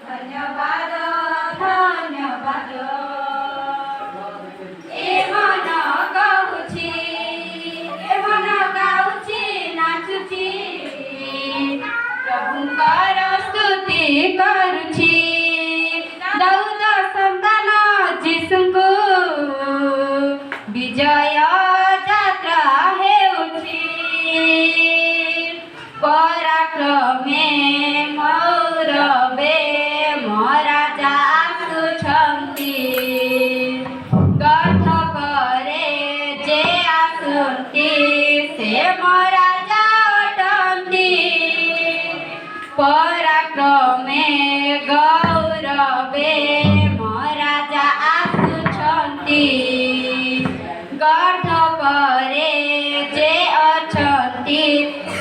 धन्यवाद धन्यवाद ए मन गाउछि नाचुछि प्रभुଙ୍କର स्तुति करुछि दाऊद सन्तान जीशुଙ୍କୁ विजय यात्रा हेउछि पराक्रमे मौरवे महाराजा आसुछन्ति गर्थ करे जे आसुन्ति से महाराजा अटन्ति पराक्रमे गौरवे महाराजा आसुछन्ति गर्थ करे जे अछन्ति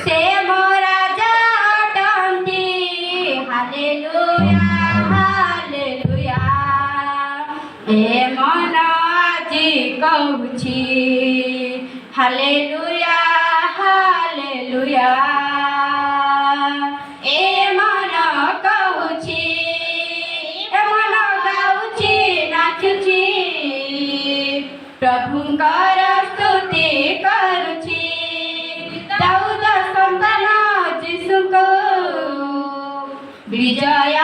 से महाराजा अटन्ति हालेलुया हालेलुया ए मन आजि कहुछि हालेलुया हालेलुया ए मन कहुछि ए मन गाउछि नाचुछि प्रभुଙ୍କର स्तुति करुछि दाऊद सन्तान जीशुଙ୍କୁ विजय